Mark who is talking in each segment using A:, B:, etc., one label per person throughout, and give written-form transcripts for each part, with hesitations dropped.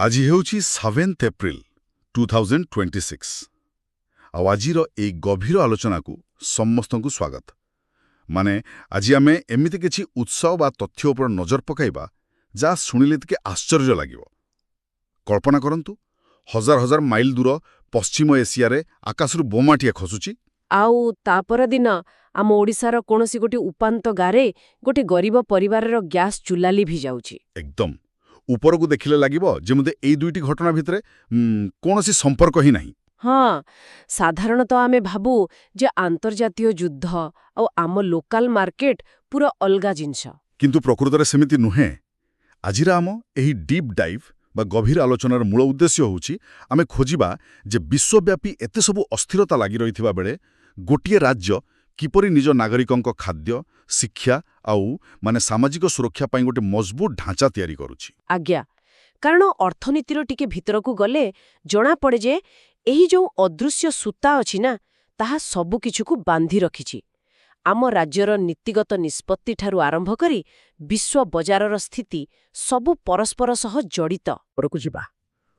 A: ଆଜି ହେଉଛି 7 ଏପ୍ରିଲ 2026 ଆଉ ଆଜିର ଏହି ଗଭୀର ଆଲୋଚନାକୁ ସମସ୍ତଙ୍କୁ ସ୍ୱାଗତ। ମାନେ ଆଜି ଆମେ ଏମିତି କିଛି ଉତ୍ସ ବା ତଥ୍ୟ ଉପରେ ନଜର ପକାଇବା ଯାହା ଶୁଣିଲେ ଟିକେ ଆଶ୍ଚର୍ଯ୍ୟ ଲାଗିବ। କଳ୍ପନା କରନ୍ତୁ, ହଜାର ହଜାର ମାଇଲ ଦୂର ପଶ୍ଚିମ ଏସିଆରେ ଆକାଶରୁ ବୋମାଟିଏ ଖସୁଛି।
B: ଆଉ ତା ପରଦିନ ଆମ ଓଡ଼ିଶାର କୌଣସି ଗୋଟିଏ ଉପାନ୍ତ ଗାଁରେ ଗୋଟେ ଗରିବ ପରିବାରର ଗ୍ୟାସ୍ ଚୁଲା ଲିଭି ଯାଉଛି।
A: ଏକଦମ ଉପରକୁ ଦେଖିଲେ ଲାଗିବ ଯେମିତି ଏଇ ଦୁଇଟି ଘଟଣା ଭିତରେ କୌଣସି ସମ୍ପର୍କ ହିଁ ନାହିଁ।
B: ହଁ, ସାଧାରଣତଃ ଆମେ ଭାବୁ ଯେ ଆନ୍ତର୍ଜାତୀୟ ଯୁଦ୍ଧ ଆଉ ଆମ ଲୋକାଲ ମାର୍କେଟ ପୁରା ଅଲଗା ଜିନିଷ।
A: କିନ୍ତୁ ପ୍ରକୃତରେ ସେମିତି ନୁହେଁ। ଆଜିର ଆମ ଏହି ଡିପ୍ ଡାଇଭ୍ ବା ଗଭୀର ଆଲୋଚନାର ମୂଳ ଉଦ୍ଦେଶ୍ୟ ହେଉଛି ଆମେ ଖୋଜିବା ଯେ ବିଶ୍ୱବ୍ୟାପୀ ଏତେ ସବୁ ଅସ୍ଥିରତା ଲାଗି ରହିଥିବା ବେଳେ ଗୋଟିଏ ରାଜ୍ୟ କିପରି ନିଜ ନାଗରିକଙ୍କ ଖାଦ୍ୟ, ଶିକ୍ଷା ଆଉ ସାମାଜିକ ସୁରକ୍ଷା ପାଇଁ ଗୋଟେ ମଜବୁତ ଢାଞ୍ଚା ତିଆରି କରୁଛି।
B: ଆଜ୍ଞା, କାରଣ ଅର୍ଥନୀତିର ଟିକେ ଭିତରକୁ ଗଲେ ଜଣାପଡ଼େ ଯେ ଏହି ଯେଉଁ ଅଦୃଶ୍ୟ ସୂତା ଅଛି ନା, ତାହା ସବୁକିଛିକୁ ବାନ୍ଧି ରଖିଛି। ଆମ ରାଜ୍ୟର ନୀତିଗତ ନିଷ୍ପତ୍ତିଠାରୁ ଆରମ୍ଭ କରି ବିଶ୍ୱ ବଜାରର ସ୍ଥିତି ସବୁ ପରସ୍ପର ସହ ଜଡ଼ିତ।
C: ଉପରକୁ ଯିବା।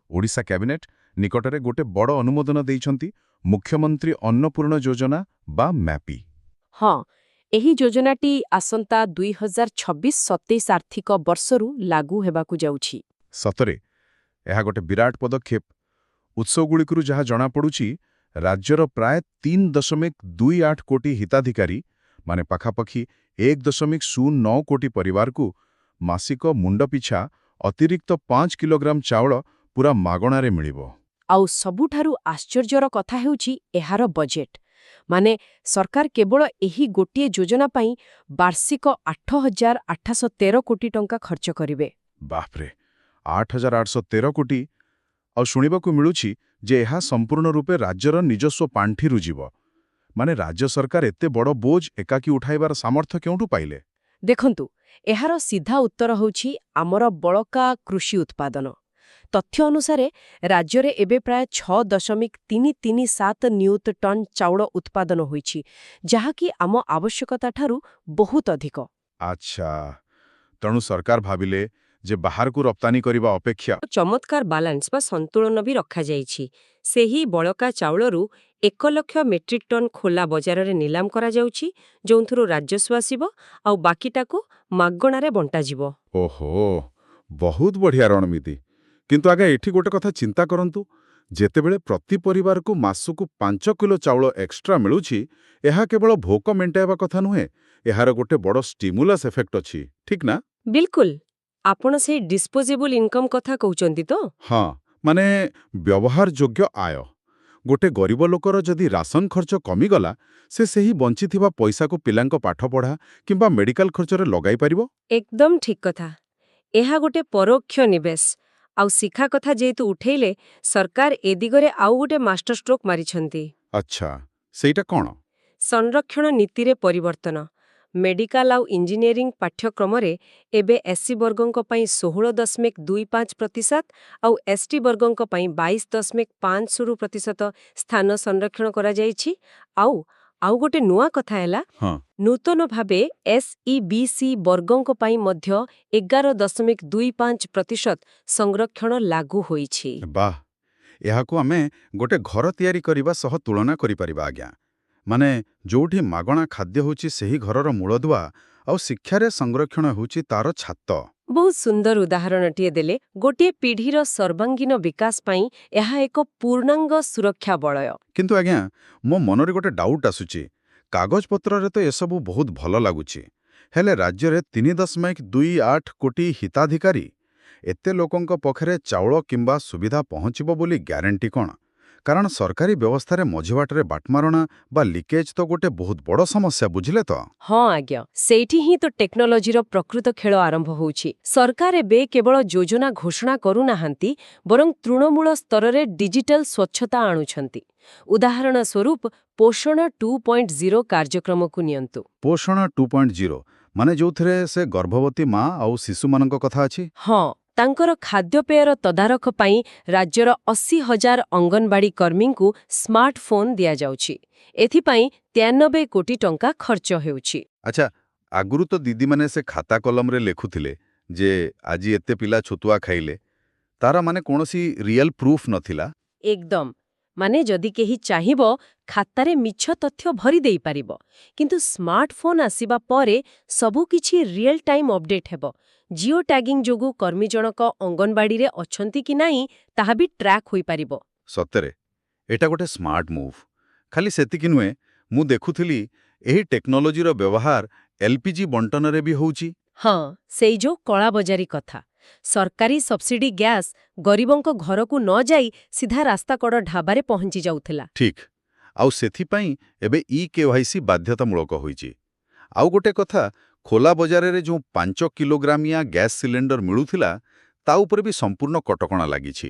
C: ଓଡ଼ିଶା କ୍ୟାବିନେଟ୍ ନିକଟରେ ଗୋଟେ ବଡ଼ ଅନୁମୋଦନ ଦେଇଛନ୍ତି, ମୁଖ୍ୟମନ୍ତ୍ରୀ ଅନ୍ନପୂର୍ଣ୍ଣ ଯୋଜନା ବା ମ୍ୟାପି।
B: ହଁ, ଏହି ଯୋଜନାଟି ଆସନ୍ତା 2026-27 ଆର୍ଥିକ ବର୍ଷରୁ ଲାଗୁ ହେବାକୁ ଯାଉଛି।
C: ସତରେ ଏହା ଗୋଟେ ବିରାଟ ପଦକ୍ଷେପ। ଉତ୍ସଗୁଡ଼ିକରୁ ଯାହା ଜଣାପଡ଼ୁଛି, ରାଜ୍ୟର ପ୍ରାୟ 3.28 କୋଟି ହିତାଧିକାରୀ, ମାନେ ପାଖାପାଖି 1.09 କୋଟି ପରିବାରକୁ ମାସିକ ମୁଣ୍ଡ ପିଛା ଅତିରିକ୍ତ 5 କିଲୋଗ୍ରାମ ଚାଉଳ ପୁରା ମାଗଣାରେ ମିଳିବ।
B: ଆଉ ସବୁଠାରୁ ଆଶ୍ଚର୍ଯ୍ୟର କଥା ହେଉଛି ଏହାର ବଜେଟ୍। ମାନେ ସରକାର କେବଳ ଏହି ଗୋଟିଏ ଯୋଜନା ପାଇଁ ବାର୍ଷିକ 8,813 କୋଟି ଟଙ୍କା ଖର୍ଚ୍ଚ କରିବେ।
C: ବାପ୍ରେ, 8,813 କୋଟି! ଆଉ ଶୁଣିବାକୁ ମିଳୁଛି ଯେ ଏହା ସମ୍ପୂର୍ଣ୍ଣ ରୂପେ ରାଜ୍ୟର ନିଜସ୍ୱ ପାଣ୍ଠିରୁ ଯିବ। ମାନେ ରାଜ୍ୟ ସରକାର ଏତେ ବଡ଼ ବୋଝ ଏକାକୀ ଉଠାଇବାର ସାମର୍ଥ୍ୟ କେଉଁଠୁ ପାଇଲେ?
B: ଦେଖନ୍ତୁ, ଏହାର ସିଧା ଉତ୍ତର ହେଉଛି ଆମର ବଳକା କୃଷି ଉତ୍ପାଦନ। ତଥ୍ୟ ଅନୁସାରେ ରାଜ୍ୟରେ ଏବେ ପ୍ରାୟ 6.337 ନିୟୁତ ଟନ୍ ଚାଉଳ ଉତ୍ପାଦନ ହୋଇଛି, ଯାହାକି ଆମ ଆବଶ୍ୟକତାଠାରୁ ବହୁତ ଅଧିକ।
C: ଆଚ୍ଛା, ତେଣୁ ସରକାର ଭାବିଲେ ଯେ ବାହାରକୁ ରପ୍ତାନି କରିବା ଅପେକ୍ଷା
D: ଚମତ୍କାର ବାଲାନ୍ସ ବା ସନ୍ତୁଳନ ବି ରଖାଯାଇଛି। ସେହି ବଳକା ଚାଉଳରୁ 1,00,000 ମେଟ୍ରିକ୍ ଟନ୍ ଖୋଲା ବଜାରରେ ନିଲାମ କରାଯାଉଛି, ଯେଉଁଥିରୁ ରାଜସ୍ୱ ଆସିବ ଆଉ ବାକିଟାକୁ ମାଗଣାରେ ବଣ୍ଟାଯିବ।
C: ଓହୋ, ବହୁତ ବଢ଼ିଆ ରଣନୀତି। କିନ୍ତୁ ଆଜ୍ଞା, ଏଠି ଗୋଟେ କଥା ଚିନ୍ତା କରନ୍ତୁ, ଯେତେବେଳେ ପ୍ରତି ପରିବାରକୁ ମାସକୁ 5 କିଲୋ ଚାଉଳ ଏକ୍ସଟ୍ରା ମିଳୁଛି, ଏହା କେବଳ ଭୋକ ମେଣ୍ଟାଇବା କଥା ନୁହେଁ, ଏହାର ଗୋଟେ ବଡ଼ ଷ୍ଟିମୁଲାସ୍ ଏଫେକ୍ଟ ଅଛି, ଠିକ୍ ନା?
D: ବିଲକୁଲ। ଆପଣ ସେଇ ଡିସ୍ପୋଜେବୁଲ ଇନକମ୍ କଥା କହୁଛନ୍ତି ତ?
C: ହଁ, ମାନେ ବ୍ୟବହାରଯୋଗ୍ୟ ଆୟ। ଗୋଟେ ଗରିବ ଲୋକର ଯଦି ରାସନ ଖର୍ଚ୍ଚ କମିଗଲା, ସେ ସେହି ବଞ୍ଚିଥିବା ପଇସାକୁ ପିଲାଙ୍କ ପାଠପଢ଼ା କିମ୍ବା ମେଡିକାଲ ଖର୍ଚ୍ଚରେ ଲଗାଇ ପାରିବ।
D: ଏକଦମ ଠିକ୍ କଥା। ଏହା ଗୋଟେ ପରୋକ୍ଷ ନିବେଶ। ଆଉ ଶିକ୍ଷା କଥା ଯେହେତୁ ଉଠେଇଲେ, ସରକାର ଏ ଦିଗରେ ଆଉ ଗୋଟେ ମାଷ୍ଟର ଷ୍ଟ୍ରୋକ୍ ମାରିଛନ୍ତି।
C: ଆଚ୍ଛା, ସେଇଟା କ'ଣ?
D: ସଂରକ୍ଷଣ ନୀତିରେ ପରିବର୍ତ୍ତନ। ମେଡିକାଲ ଆଉ ଇଞ୍ଜିନିୟରିଂ ପାଠ୍ୟକ୍ରମରେ ଏବେ ଏସ୍ସି ବର୍ଗଙ୍କ ପାଇଁ 16.25% ଆଉ ଏସ୍ଟି ବର୍ଗଙ୍କ ପାଇଁ 22.50% ସ୍ଥାନ ସଂରକ୍ଷଣ କରାଯାଇଛି। ଆଉ ଗୋଟେ ନୂଆ କଥା ହେଲା,
C: ହଁ,
D: ନୂତନ ଭାବେ ଏସ୍ଇବିସି ବର୍ଗଙ୍କ ପାଇଁ ମଧ୍ୟ 11.25% ସଂରକ୍ଷଣ ଲାଗୁ ହୋଇଛି।
A: ବାଃ, ଏହାକୁ ଆମେ ଗୋଟେ ଘର ତିଆରି କରିବା ସହ ତୁଳନା କରିପାରିବା ଆଜ୍ଞା। ମାନେ ଯୋଉଠି ମାଗଣା ଖାଦ୍ୟ ହେଉଛି ସେହି ଘରର ମୂଳଦୁଆ ଆଉ ଶିକ୍ଷାରେ ସଂରକ୍ଷଣ ହେଉଛି ତାର ଛାତ।
D: ବହୁତ ସୁନ୍ଦର ଉଦାହରଣଟିଏ ଦେଲେ। ଗୋଟିଏ ପିଢ଼ିର ସର୍ବାଙ୍ଗୀନ ବିକାଶ ପାଇଁ ଏହା ଏକ ପୂର୍ଣ୍ଣାଙ୍ଗ ସୁରକ୍ଷା ବଳୟ।
A: କିନ୍ତୁ ଆଜ୍ଞା, ମୋ ମନରେ ଗୋଟେ ଡାଉଟ୍ ଆସୁଛି। କାଗଜପତ୍ରରେ ତ ଏସବୁ ବହୁତ ଭଲ ଲାଗୁଛି, ହେଲେ ରାଜ୍ୟରେ 3.28 କୋଟି ହିତାଧିକାରୀ, ଏତେ ଲୋକଙ୍କ ପାଖରେ ଚାଉଳ କିମ୍ବା ସୁବିଧା ପହଞ୍ଚିବ ବୋଲି ଗ୍ୟାରେଣ୍ଟି କ'ଣ? କାରଣ ସରକାରୀ ବ୍ୟବସ୍ଥାରେ ମଝିବାଟରେ ବାଟମାରଣା ବା ଲିକେଜ୍ ତ ଗୋଟେ ବହୁତ ବଡ଼ ସମସ୍ୟା, ବୁଝିଲେ ତ?
D: ହଁ ଆଜ୍ଞା, ସେଇଠି ହିଁ ତ ଟେକ୍ନୋଲୋଜିର ପ୍ରକୃତ ଖେଳ ଆରମ୍ଭ ହେଉଛି। ସରକାର ଏବେ କେବଳ ଯୋଜନା ଘୋଷଣା କରୁନାହାନ୍ତି, ବରଂ ତୃଣମୂଳ ସ୍ତରରେ ଡିଜିଟାଲ ସ୍ୱଚ୍ଛତା ଆଣୁଛନ୍ତି। ଉଦାହରଣ ସ୍ୱରୂପ ପୋଷଣ 2.0 କାର୍ଯ୍ୟକ୍ରମକୁ ନିଅନ୍ତୁ।
A: ପୋଷଣ 2.0 ମାନେ ଯୋଉଥିରେ ସେ ଗର୍ଭବତୀ ମା ଆଉ ଶିଶୁମାନଙ୍କ କଥା ଅଛି?
D: ହଁ, ତାଙ୍କର ଖାଦ୍ୟପେୟର ତଦାରଖ ପାଇଁ ରାଜ୍ୟର 80,000 ଅଙ୍ଗନବାଡି କର୍ମୀଙ୍କୁ ସ୍ମାର୍ଟଫୋନ୍ ଦିଆଯାଉଛି। ଏଥିପାଇଁ 93 କୋଟି ଟଙ୍କା ଖର୍ଚ୍ଚ ହେଉଛି।
A: ଆଚ୍ଛା, ଆଗରୁ ତ ଦିଦିମାନେ ସେ ଖାତା କଲମରେ ଲେଖୁଥିଲେ ଯେ ଆଜି ଏତେ ପିଲା ଛତୁଆ ଖାଇଲେ, ତାର ମାନେ କୌଣସି ରିଏଲ ପ୍ରୁଫ୍ ନଥିଲା।
D: ଏକଦମ। ମାନେ ଯଦି କେହି ଚାହିଁବ ଖାତାରେ ମିଛ ତଥ୍ୟ ଭରି ଦେଇପାରିବ, କିନ୍ତୁ ସ୍ମାର୍ଟଫୋନ୍ ଆସିବା ପରେ ସବୁକିଛି ରିଏଲ ଟାଇମ୍ ଅପଡେଟ୍ ହେବ। ଜିଓ ଟ୍ୟାଗିଂ ଯୋଗୁଁ କର୍ମୀ ଜଣକ ଅଙ୍ଗନବାଡିରେ ଅଛନ୍ତି କି ନାହିଁ ତାହା ବି ଟ୍ରାକ୍ ହୋଇପାରିବ।
A: ସତରେ ଏଟା ଗୋଟେ ସ୍ମାର୍ଟ ମୁଭ୍। ଖାଲି ସେତିକି ନୁହେଁ, ମୁଁ ଦେଖୁଥିଲି ଏହି ଟେକ୍ନୋଲୋଜିର ବ୍ୟବହାର ଏଲ୍‌ପିଜି ବଣ୍ଟନରେ ବି ହେଉଛି।
D: ହଁ, ସେଇ ଯୋଉ କଳାବଜାରୀ କଥା। ସରକାରୀ ସବସିଡି ଗ୍ୟାସ୍ ଗରିବଙ୍କ ଘରକୁ ନ ଯାଇ ସିଧା ରାସ୍ତାକଡ଼ ଢାବାରେ ପହଞ୍ଚି ଯାଉଥିଲା।
A: ଠିକ୍। ଆଉ ସେଥିପାଇଁ ଏବେ ଇ-KYC ବାଧ୍ୟତାମୂଳକ ହୋଇଛି। ଆଉ ଗୋଟେ କଥା, ଖୋଲା ବଜାରରେ ଯେଉଁ 5 କିଲୋଗ୍ରାମିଆ ଗ୍ୟାସ୍ ସିଲିଣ୍ଡର ମିଳୁଥିଲା, ତା ଉପରେ ବି ସମ୍ପୂର୍ଣ୍ଣ କଟକଣା ଲାଗିଛି।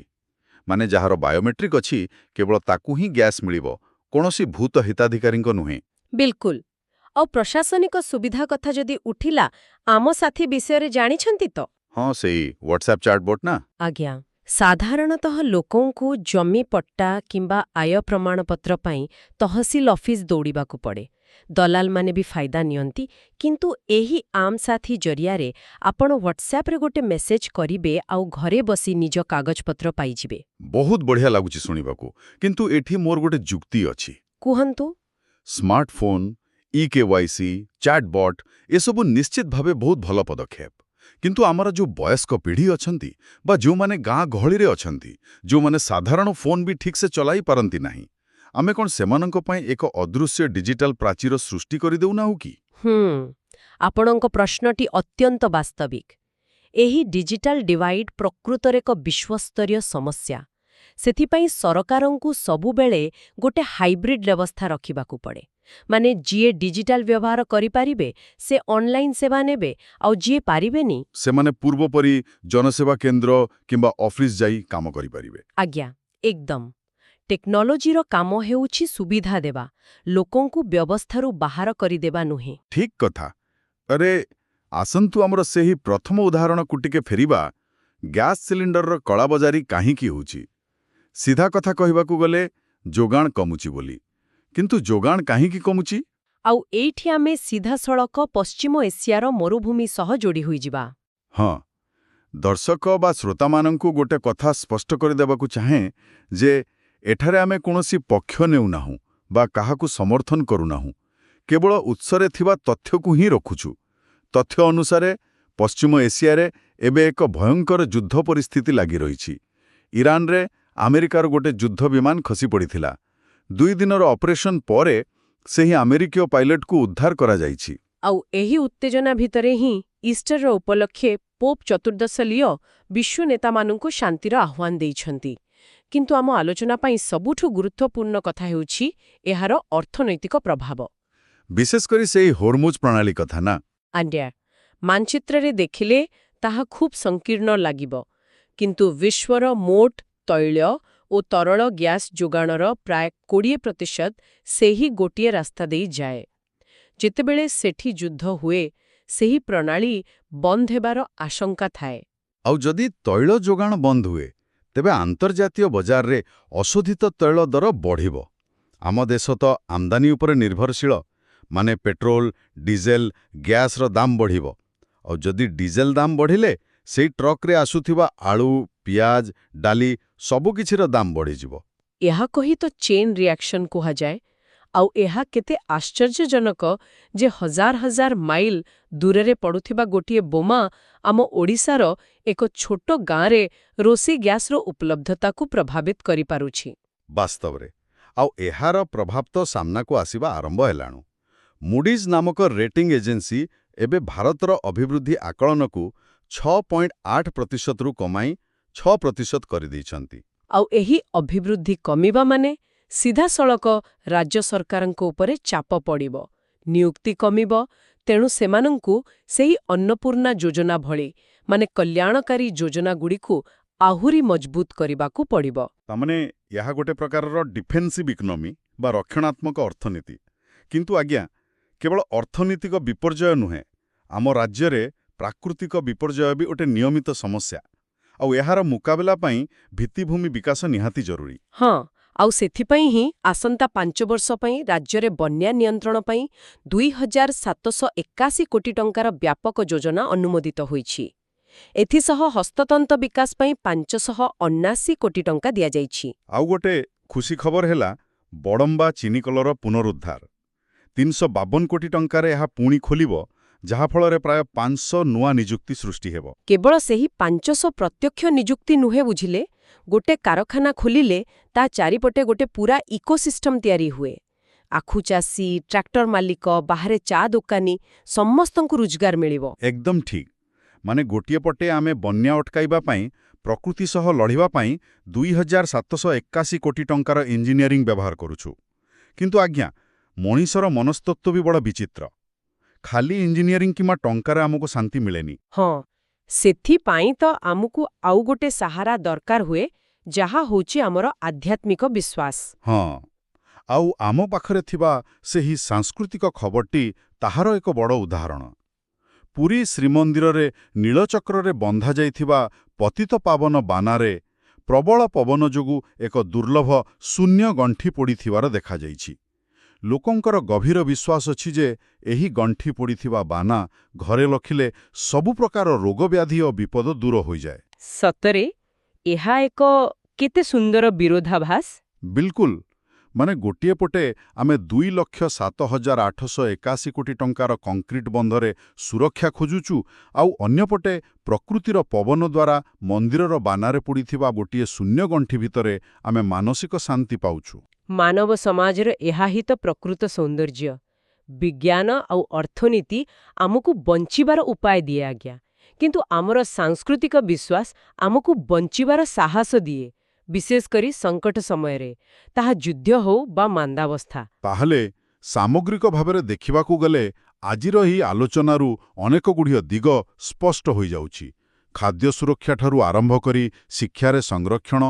A: ମାନେ ଯାହାର ବାୟୋମେଟ୍ରିକ୍ ଅଛି, କେବଳ ତାକୁ ହିଁ ଗ୍ୟାସ୍ ମିଳିବ, କୌଣସି ଭୂତ ହିତାଧିକାରୀଙ୍କ ନୁହେଁ।
D: ବିଲକୁଲ। ଆଉ ପ୍ରଶାସନିକ ସୁବିଧା କଥା ଯଦି ଉଠିଲା, ଆମ ସାଥୀ ବିଷୟରେ ଜାଣିଛନ୍ତି ତ?
A: ହଁ, ସେଇ ହ୍ୱାଟ୍ସଆପ୍ ଚାଟବଟ୍ ନା?
D: ଆଜ୍ଞା। ସାଧାରଣତଃ ଲୋକଙ୍କୁ ଜମି ପଟ୍ଟା କିମ୍ବା ଆୟ ପ୍ରମାଣପତ୍ର ପାଇଁ ତହସିଲ ଅଫିସ ଦୌଡ଼ିବାକୁ ପଡ଼େ। ଦଲାଲମାନେ ବି ଫାଇଦା ନିଅନ୍ତି। କିନ୍ତୁ ଏହି ଆମ୍ ସାଥୀ ଜରିଆରେ ଆପଣ ହ୍ୱାଟ୍ସଆପ୍ରେ ଗୋଟେ ମେସେଜ କରିବେ ଆଉ ଘରେ ବସି ନିଜ କାଗଜପତ୍ର ପାଇଯିବେ।
A: ବହୁତ ବଢ଼ିଆ ଲାଗୁଛି ଶୁଣିବାକୁ। କିନ୍ତୁ ଏଠି ମୋର ଗୋଟେ ଯୁକ୍ତି ଅଛି।
D: କୁହନ୍ତୁ।
A: ସ୍ମାର୍ଟଫୋନ୍, ଇ-KYC, ଚାଟବଟ୍ ଏସବୁ ନିଶ୍ଚିତ ଭାବେ ବହୁତ ଭଲ ପଦକ୍ଷେପ। କିନ୍ତୁ ଆମର ଯେଉଁ ବୟସ୍କ ପିଢ଼ି ଅଛନ୍ତି ବା ଯେଉଁମାନେ ଗାଁ ଗହଳିରେ ଅଛନ୍ତି, ଯେଉଁମାନେ ସାଧାରଣ ଫୋନ୍ ବି ଠିକ୍ସେ ଚଲାଇ ପାରନ୍ତି ନାହିଁ, ଆମେ କ'ଣ ସେମାନଙ୍କ ପାଇଁ ଏକ ଅଦୃଶ୍ୟ ଡିଜିଟାଲ ପ୍ରାଚୀର ସୃଷ୍ଟି କରିଦେଉନାହୁଁ କି?
D: ଆପଣଙ୍କ ପ୍ରଶ୍ନଟି ଅତ୍ୟନ୍ତ ବାସ୍ତବିକ। ଏହି ଡିଜିଟାଲ ଡିଭାଇଡ୍ ପ୍ରକୃତରେ ଏକ ବିଶ୍ୱସ୍ତରୀୟ ସମସ୍ୟା। ସେଥିପାଇଁ ସରକାରଙ୍କୁ ସବୁବେଳେ ଗୋଟେ ହାଇବ୍ରିଡ୍ ବ୍ୟବସ୍ଥା ରଖିବାକୁ ପଡ଼େ। ମାନେ ଯିଏ ଡିଜିଟାଲ ବ୍ୟବହାର କରିପାରିବେ ସେ ଅନଲାଇନ୍ ସେବା ନେବେ, ଆଉ ଯିଏ ପାରିବେନି
A: ସେମାନେ ପୂର୍ବପରି ଜନସେବା କେନ୍ଦ୍ର କିମ୍ବା ଅଫିସ ଯାଇ କାମ କରିପାରିବେ।
D: ଆଜ୍ଞା, ଏକଦମ। ଟେକ୍ନୋଲୋଜିର କାମ ହେଉଛି ସୁବିଧା ଦେବା, ଲୋକଙ୍କୁ ବ୍ୟବସ୍ଥାରୁ ବାହାର କରିଦେବା ନୁହେଁ।
A: ଠିକ୍ କଥା। ଆରେ ଆସନ୍ତୁ ଆମର ସେହି ପ୍ରଥମ ଉଦାହରଣକୁ ଟିକେ ଫେରିବା। ଗ୍ୟାସ୍ ସିଲିଣ୍ଡରର କଳାବଜାରୀ କାହିଁକି ହେଉଛି? ସିଧା କଥା କହିବାକୁ ଗଲେ ଯୋଗାଣ କମୁଛି ବୋଲି। କିନ୍ତୁ ଯୋଗାଣ କାହିଁକି କମୁଛି?
D: ଆଉ ଏଇଠି ଆମେ ସିଧାସଳଖ ପଶ୍ଚିମ ଏସିଆର ମରୁଭୂମି ସହ ଯୋଡ଼ି ହୋଇଯିବା।
A: ହଁ, ଦର୍ଶକ ବା ଶ୍ରୋତାମାନଙ୍କୁ ଗୋଟେ କଥା ସ୍ପଷ୍ଟ କରିଦେବାକୁ ଚାହେଁ ଯେ ଏଠାରେ ଆମେ କୌଣସି ପକ୍ଷ ନେଉନାହୁଁ ବା କାହାକୁ ସମର୍ଥନ କରୁନାହୁଁ। କେବଳ ଉତ୍ସରେ ଥିବା ତଥ୍ୟକୁ ହିଁ ରଖୁଛୁ। ତଥ୍ୟ ଅନୁସାରେ ପଶ୍ଚିମ ଏସିଆରେ ଏବେ ଏକ ଭୟଙ୍କର ଯୁଦ୍ଧ ପରିସ୍ଥିତି ଲାଗି ରହିଛି। ଇରାନରେ ଆମେରିକାର ଗୋଟେ ଯୁଦ୍ଧ ବିମାନ ଖସି ପଡ଼ିଥିଲା। 2 ଦିନର ଅପରେସନ୍ ପରେ ସେହି ଆମେରିକୀୟ ପାଇଲଟକୁ ଉଦ୍ଧାର କରାଯାଇଛି।
D: ଆଉ ଏହି ଉତ୍ତେଜନା ଭିତରେ ହିଁ ଇଷ୍ଟରର ଉପଲକ୍ଷେ ପୋପ୍ ଚତୁର୍ଦ୍ଦଶ ଲିଓ ବିଶ୍ୱ ନେତାମାନଙ୍କୁ ଶାନ୍ତିର ଆହ୍ୱାନ ଦେଇଛନ୍ତି। କିନ୍ତୁ ଆମ ଆଲୋଚନା ପାଇଁ ସବୁଠୁ ଗୁରୁତ୍ୱପୂର୍ଣ୍ଣ କଥା ହେଉଛି ଏହାର ଅର୍ଥନୈତିକ ପ୍ରଭାବ।
A: ବିଶେଷ କରି ସେହି ହୋର୍ମୁଜ୍ ପ୍ରଣାଳୀ କଥା ନା?
D: ଆଣ୍ଡ୍ୟା, ମାନଚିତ୍ରରେ ଦେଖିଲେ ତାହା ଖୁବ୍ ସଂକୀର୍ଣ୍ଣ ଲାଗିବ। କିନ୍ତୁ ବିଶ୍ୱର ମୋଟ ତୈଳ ଓ ତରଳ ଗ୍ୟାସ୍ ଯୋଗାଣର ପ୍ରାୟ 20% ସେହି ଗୋଟିଏ ରାସ୍ତା ଦେଇ ଯାଏ। ଯେତେବେଳେ ସେଠି ଯୁଦ୍ଧ ହୁଏ, ସେହି ପ୍ରଣାଳୀ ବନ୍ଦ ହେବାର ଆଶଙ୍କା ଥାଏ।
A: ଆଉ ଯଦି ତୈଳ ଯୋଗାଣ ବନ୍ଦ ହୁଏ, ତେବେ ଆନ୍ତର୍ଜାତୀୟ ବଜାରରେ ଅଶୋଧିତ ତୈଳ ଦର ବଢ଼ିବ। ଆମ ଦେଶ ତ ଆମଦାନୀ ଉପରେ ନିର୍ଭରଶୀଳ। ମାନେ ପେଟ୍ରୋଲ, ଡିଜେଲ, ଗ୍ୟାସର ଦାମ ବଢ଼ିବ। ଆଉ ଯଦି ଡିଜେଲ ଦାମ ବଢ଼ିଲେ, ସେଇ ଟ୍ରକରେ ଆସୁଥିବା ଆଳୁ, ପିଆଜ, ଡାଲି ସବୁକିଛିର ଦାମ ବଢ଼ିଯିବ।
D: ଏହାକୁ ହିଁ ତ ଚେନ୍ ରିଆକ୍ସନ୍ କୁହାଯାଏ। ଆଉ ଏହା କେତେ ଆଶ୍ଚର୍ଯ୍ୟଜନକ ଯେ ହଜାର ହଜାର ମାଇଲ ଦୂରରେ ପଡ଼ୁଥିବା ଗୋଟିଏ ବୋମା ଆମ ଓଡ଼ିଶାର ଏକ ଛୋଟ ଗାଁରେ ରୋଷେଇ ଗ୍ୟାସ୍ର ଉପଲବ୍ଧତାକୁ ପ୍ରଭାବିତ କରିପାରୁଛି।
A: ବାସ୍ତବରେ। ଆଉ ଏହାର ପ୍ରଭାବ ତ ସାମ୍ନାକୁ ଆସିବା ଆରମ୍ଭ ହେଲାଣି। ମୁଡିଜ୍ ନାମକ ରେଟିଂ ଏଜେନ୍ସି ଏବେ ଭାରତର ଅଭିବୃଦ୍ଧି ଆକଳନକୁ 6.8%ରୁ କମାଇ 6% କରିଦେଇଛନ୍ତି।
D: ଆଉ ଏହି ଅଭିବୃଦ୍ଧି କମିବା ମାନେ ସିଧାସଳଖ ରାଜ୍ୟ ସରକାରଙ୍କ ଉପରେ ଚାପ ପଡ଼ିବ। ନିଯୁକ୍ତି କମିବ। ତେଣୁ ସେମାନଙ୍କୁ ସେହି ଅନ୍ନପୂର୍ଣ୍ଣା ଯୋଜନା ଭଳି ମାନେ କଲ୍ୟାଣକାରୀ ଯୋଜନାଗୁଡ଼ିକୁ ଆହୁରି ମଜବୁତ କରିବାକୁ ପଡ଼ିବ।
A: ତାମାନେ ଏହା ଗୋଟେ ପ୍ରକାରର ଡିଫେନ୍ସିଭ୍ ଇକୋନୋମି ବା ରକ୍ଷଣାତ୍ମକ ଅର୍ଥନୀତି। କିନ୍ତୁ ଆଜ୍ଞା, କେବଳ ଅର୍ଥନୀତିକ ବିପର୍ଯ୍ୟୟ ନୁହେଁ, ଆମ ରାଜ୍ୟରେ ପ୍ରାକୃତିକ ବିପର୍ଯ୍ୟୟ ବି ଗୋଟେ ନିୟମିତ ସମସ୍ୟା। ଆଉ ଏହାର ମୁକାବିଲା ପାଇଁ ଭିତ୍ତିଭୂମି ବିକାଶ ନିହାତି ଜରୁରୀ।
D: ହଁ, ଆଉ ସେଥିପାଇଁ ହିଁ ଆସନ୍ତା 5 ବର୍ଷ ପାଇଁ ରାଜ୍ୟରେ ବନ୍ୟା ନିୟନ୍ତ୍ରଣ ପାଇଁ 2781 କୋଟି ଟଙ୍କାର ବ୍ୟାପକ ଯୋଜନା ଅନୁମୋଦିତ ହୋଇଛି।
B: ଏଥିସହ ହସ୍ତତନ୍ତ ବିକାଶ ପାଇଁ 579 କୋଟି ଟଙ୍କା ଦିଆଯାଇଛି।
A: ଆଉ ଗୋଟେ ଖୁସି ଖବର ହେଲା ବଡମ୍ବା ଚିନିକଳର ପୁନରୁଦ୍ଧାର। 352 କୋଟି ଟଙ୍କାରେ ଏହା ପୁଣି ଖୋଲିବ, ଯାହାଫଳରେ ପ୍ରାୟ 500 ନୂଆ ନିଯୁକ୍ତି ସୃଷ୍ଟି ହେବ।
B: କେବଳ ସେହି 500 ପ୍ରତ୍ୟକ୍ଷ ନିଯୁକ୍ତି ନୁହେଁ ବୁଝିଲେ, ଗୋଟେ କାରଖାନା ଖୋଲିଲେ ତା ଚାରିପଟେ ଗୋଟେ ପୁରା ଇକୋସିଷ୍ଟମ ତିଆରି ହୁଏ। ଆଖୁ ଚାଷୀ, ଟ୍ରାକ୍ଟର ମାଲିକ, ବାହାରେ ଚା ଦୋକାନୀ ସମସ୍ତଙ୍କୁ ରୋଜଗାର ମିଳିବ।
A: ଏକଦମ ଠିକ୍। ମାନେ ଗୋଟିଏ ପଟେ ଆମେ ବନ୍ୟା ଅଟକାଇବା ପାଇଁ, ପ୍ରକୃତି ସହ ଲଢ଼ିବା ପାଇଁ 2781 କୋଟି ଟଙ୍କାର ଇଞ୍ଜିନିୟରିଂ ବ୍ୟବହାର କରୁଛୁ। କିନ୍ତୁ ଆଜ୍ଞା, ମଣିଷର ମନସ୍ତତ୍ତ୍ୱ ବି ବଡ଼ ବିଚିତ୍ର। ଖାଲି ଇଞ୍ଜିନିୟରିଂ କିମ୍ବା ଟଙ୍କାରେ ଆମକୁ ଶାନ୍ତି ମିଳେନି।
B: ହଁ, ସେଥିପାଇଁ ତ ଆମକୁ ଆଉ ଗୋଟେ ସାହାରା ଦରକାର ହୁଏ, ଯାହା ହେଉଛି ଆମର ଆଧ୍ୟାତ୍ମିକ ବିଶ୍ୱାସ।
A: ହଁ, ଆଉ ଆମ ପାଖରେ ଥିବା ସେହି ସାଂସ୍କୃତିକ ଖବରଟି ତାହାର ଏକ ବଡ଼ ଉଦାହରଣ। ପୁରୀ ଶ୍ରୀମନ୍ଦିରରେ ନୀଳଚକ୍ରରେ ବନ୍ଧାଯାଇଥିବା ପତିତପାବନ ବାନାରେ ପ୍ରବଳ ପବନ ଯୋଗୁଁ ଏକ ଦୁର୍ଲଭ ଶୂନ୍ୟ ଗଣ୍ଠି ପଡ଼ିଥିବାର ଦେଖାଯାଇଛି। ଲୋକଙ୍କର ଗଭୀର ବିଶ୍ୱାସ ଅଛି ଯେ ଏହି ଗଣ୍ଠି ପଡ଼ିଥିବା ବାନା ଘରେ ରଖିଲେ ସବୁ ପ୍ରକାର ରୋଗବ୍ୟାଧି ଓ ବିପଦ ଦୂର ହୋଇଯାଏ।
B: ସତରେ ଏହା ଏକ କେତେ ସୁନ୍ଦର ବିରୋଧାଭାସ।
A: ବିଲକୁଲ। ମାନେ ଗୋଟିଏ ପଟେ ଆମେ 2,07,881 କୋଟି ଟଙ୍କାର କଂକ୍ରିଟ ବନ୍ଧରେ ସୁରକ୍ଷା ଖୋଜୁଛୁ, ଆଉ ଅନ୍ୟପଟେ ପ୍ରକୃତିର ପବନ ଦ୍ୱାରା ମନ୍ଦିରର ବାନାରେ ପଡ଼ିଥିବା ଗୋଟିଏ ଶୂନ୍ୟ ଗଣ୍ଠି ଭିତରେ ଆମେ ମାନସିକ ଶାନ୍ତି ପାଉଛୁ।
B: ମାନବ ସମାଜର ଏହା ହିଁ ତ ପ୍ରକୃତ ସୌନ୍ଦର୍ଯ୍ୟ। ବିଜ୍ଞାନ ଆଉ ଅର୍ଥନୀତି ଆମକୁ ବଞ୍ଚିବାର ଉପାୟ ଦିଏ ଆଜ୍ଞା, କିନ୍ତୁ ଆମର ସାଂସ୍କୃତିକ ବିଶ୍ୱାସ ଆମକୁ ବଞ୍ଚିବାର ସାହସ ଦିଏ, ବିଶେଷ କରି ସଙ୍କଟ ସମୟରେ, ତାହା ଯୁଦ୍ଧ ହେଉ ବା ମାନ୍ଦାବସ୍ଥା।
A: ତାହେଲେ ସାମଗ୍ରିକ ଭାବରେ ଦେଖିବାକୁ ଗଲେ ଆଜିର ଏହି ଆଲୋଚନାରୁ ଅନେକଗୁଡ଼ିଏ ଦିଗ ସ୍ପଷ୍ଟ ହୋଇଯାଉଛି। ଖାଦ୍ୟ ସୁରକ୍ଷାଠାରୁ ଆରମ୍ଭ କରି ଶିକ୍ଷାରେ ସଂରକ୍ଷଣ,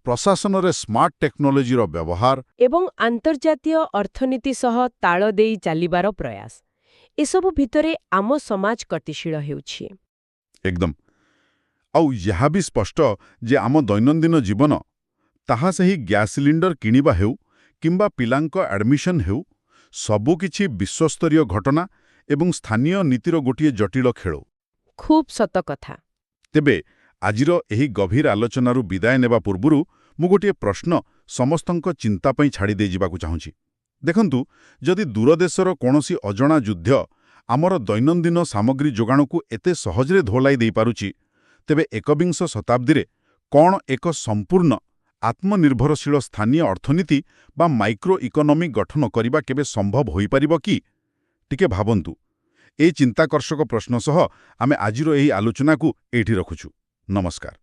A: ପ୍ରଶାସନରେ ସ୍ମାର୍ଟ ଟେକ୍ନୋଲୋଜିର ବ୍ୟବହାର
B: ଏବଂ ଆନ୍ତର୍ଜାତୀୟ ଅର୍ଥନୀତି ସହ ତାଳ ଦେଇ ଚାଲିବାର ପ୍ରୟାସ, ଏସବୁ ଭିତରେ ଆମ ସମାଜ ଗତିଶୀଳ ହେଉଛି।
A: ଏକଦମ। ଆଉ ଏହା ବି ସ୍ପଷ୍ଟ ଯେ ଆମ ଦୈନନ୍ଦିନ ଜୀବନ, ତାହା ସେହି ଗ୍ୟାସ୍ ସିଲିଣ୍ଡର କିଣିବା ହେଉ କିମ୍ବା ପିଲାଙ୍କ ଆଡମିସନ୍ ହେଉ, ସବୁକିଛି ବିଶ୍ୱସ୍ତରୀୟ ଘଟଣା ଏବଂ ସ୍ଥାନୀୟ ନୀତିର ଗୋଟିଏ ଜଟିଳ ଖେଳ।
B: ଖୁବ୍ ସତ କଥା।
A: ତେବେ ଆଜିର ଏହି ଗଭୀର ଆଲୋଚନାରୁ ବିଦାୟ ନେବା ପୂର୍ବରୁ ମୁଁ ଗୋଟିଏ ପ୍ରଶ୍ନ ସମସ୍ତଙ୍କ ଚିନ୍ତା ପାଇଁ ଛାଡ଼ି ଦେଇଯିବାକୁ ଚାହୁଁଛି। ଦେଖନ୍ତୁ, ଯଦି ଦୂରଦେଶର କୌଣସି ଅଜଣା ଯୁଦ୍ଧ ଆମର ଦୈନନ୍ଦିନ ସାମଗ୍ରୀ ଯୋଗାଣକୁ ଏତେ ସହଜରେ ଧୋଲାଇ ଦେଇପାରୁଛି, ତେବେ ଏକବିଂଶ ଶତାବ୍ଦୀରେ କ'ଣ ଏକ ସମ୍ପୂର୍ଣ୍ଣ ଆତ୍ମନିର୍ଭରଶୀଳ ସ୍ଥାନୀୟ ଅର୍ଥନୀତି ବା ମାଇକ୍ରୋ ଇକୋନୋମି ଗଠନ କରିବା କେବେ ସମ୍ଭବ ହୋଇପାରିବ କି? ଟିକେ ଭାବନ୍ତୁ। ଏହି ଚିନ୍ତାକର୍ଷକ ପ୍ରଶ୍ନ ସହ ଆମେ ଆଜିର ଏହି ଆଲୋଚନାକୁ ଏଇଠି ରଖୁଛୁ। ନମସ୍କାର।